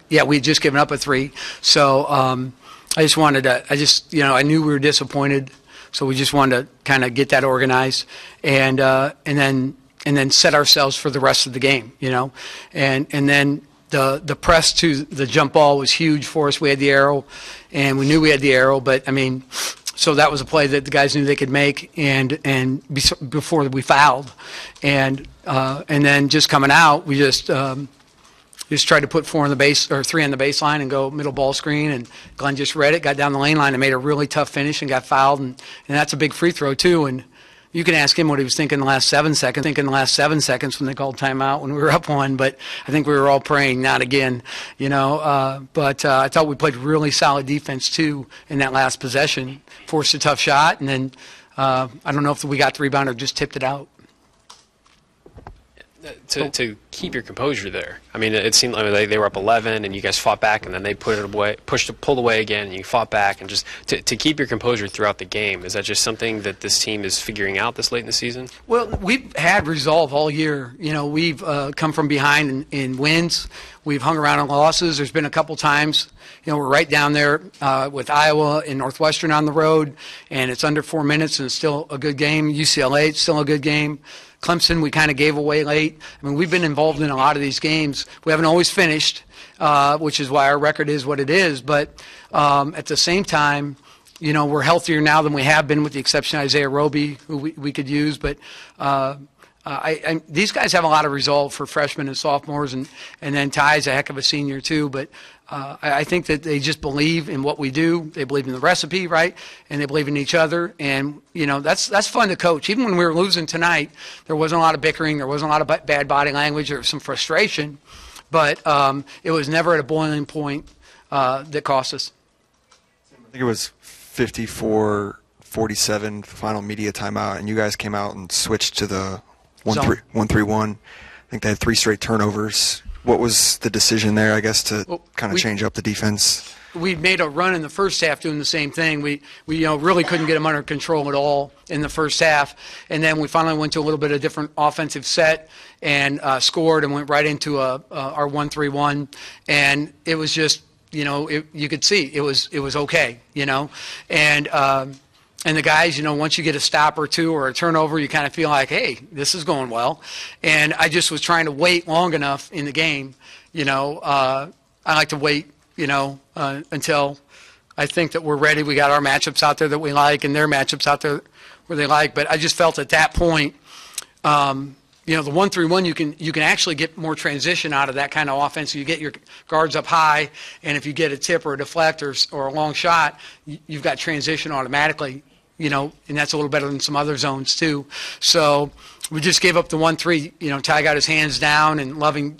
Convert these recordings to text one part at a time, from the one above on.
Yeah, we had just given up a 3. So I just wanted to, I knew we were disappointed. So we just wanted to kind of get that organized and then set ourselves for the rest of the game, and then the press to the jump ball was huge for us. We had the arrow, and we knew we had the arrow, but so that was a play that the guys knew they could make, and before we fouled, and then just coming out, we just tried to put 4 on the base or 3 on the baseline and go middle ball screen, and Glynn just read it, got down the lane line, and made a really tough finish and got fouled, and that's a big free throw too, and you can ask him what he was thinking the last 7 seconds. When they called timeout when we were up 1, but I think we were all praying not again, But I thought we played really solid defense too in that last possession. Forced a tough shot, and then I don't know if we got the rebound or just tipped it out. To keep your composure there. I mean, it seemed like they were up 11, and you guys fought back, and then they pulled away again, and you fought back, and just to keep your composure throughout the game. Is that just something that this team is figuring out this late in the season? Well, we've had resolve all year. We've come from behind in wins. We've hung around on losses. There's been a couple times. We're right down there with Iowa and Northwestern on the road, and it's under 4 minutes, and it's still a good game. UCLA, it's still a good game. Clemson, we kind of gave away late. I mean, we've been involved in a lot of these games. We haven't always finished, which is why our record is what it is. But at the same time, we're healthier now than we have been, with the exception of Isaiah Roby, who we could use. But these guys have a lot of resolve for freshmen and sophomores, and then Ty's a heck of a senior too. But I think that they just believe in what we do. They believe in the recipe, right? And they believe in each other. And that's fun to coach. Even when we were losing tonight, there wasn't a lot of bickering. There wasn't a lot of bad body language. There was some frustration, but it was never at a boiling point that cost us. I think it was 54-47 final media timeout, and you guys came out and switched to the 1-3-1. I think they had 3 straight turnovers. What was the decision there, I guess, to kind of change up the defense? We made a run in the first half doing the same thing. We really couldn't get them under control at all in the first half. And then we finally went to a little bit of different offensive set and scored and went right into our 1-3-1. And it was just, you could see it was okay, And the guys, once you get a stop or 2 or a turnover, you kind of feel like, hey, this is going well. And I just was trying to wait long enough in the game. I like to wait, until I think that we're ready. We got our matchups out there that we like, and their matchups out there where they like. But I just felt at that point, the 1-3-1, you can actually get more transition out of that kind of offense. You get your guards up high, and if you get a tip or a deflect or a long shot, you've got transition automatically. And that's a little better than some other zones too. So we just gave up the 1-3. Ty got his hands down, and Loving,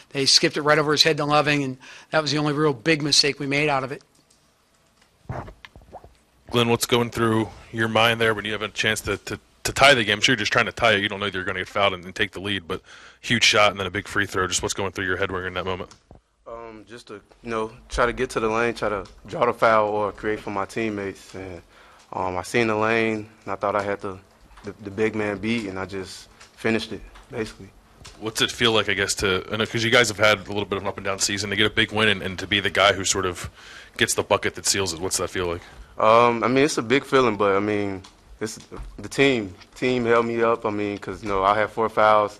they skipped it right over his head to Loving, and that was the only real big mistake we made out of it. Glynn, what's going through your mind there when you have a chance to tie the game? I'm sure you're just trying to tie it. You don't know that you're going to get fouled and take the lead, but huge shot and then a big free throw. Just what's going through your head when you're in that moment? Just to, try to get to the lane, try to draw the foul or create for my teammates. And I seen the lane, and I thought I had the big man beat, and I just finished it, basically. What's it feel like, I guess, because you guys have had a little bit of an up-and-down season, to get a big win and to be the guy who sort of gets the bucket that seals it? What's that feel like? It's a big feeling, but, it's the team held me up. Because, I had 4 fouls.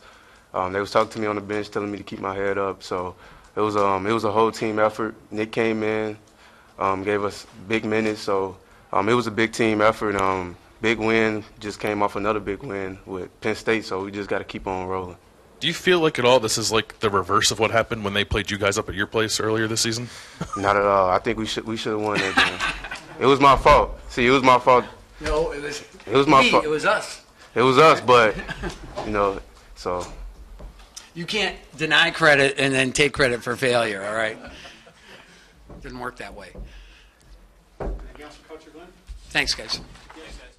They was talking to me on the bench, telling me to keep my head up. So it was a whole team effort. Nick came in, gave us big minutes. So it was a big team effort. Big win, just came off another big win with Penn State, so we just got to keep on rolling. Do you feel like at all this is like the reverse of what happened when they played you guys up at your place earlier this season? Not at all. I think we should have won that game. It was my fault. See, it was my fault. No, it was my fault. It was us. It was us, but, so. You can't deny credit and then take credit for failure, all right? Didn't work that way. Anything else for Coach Glynn? Thanks, guys. Yes, guys.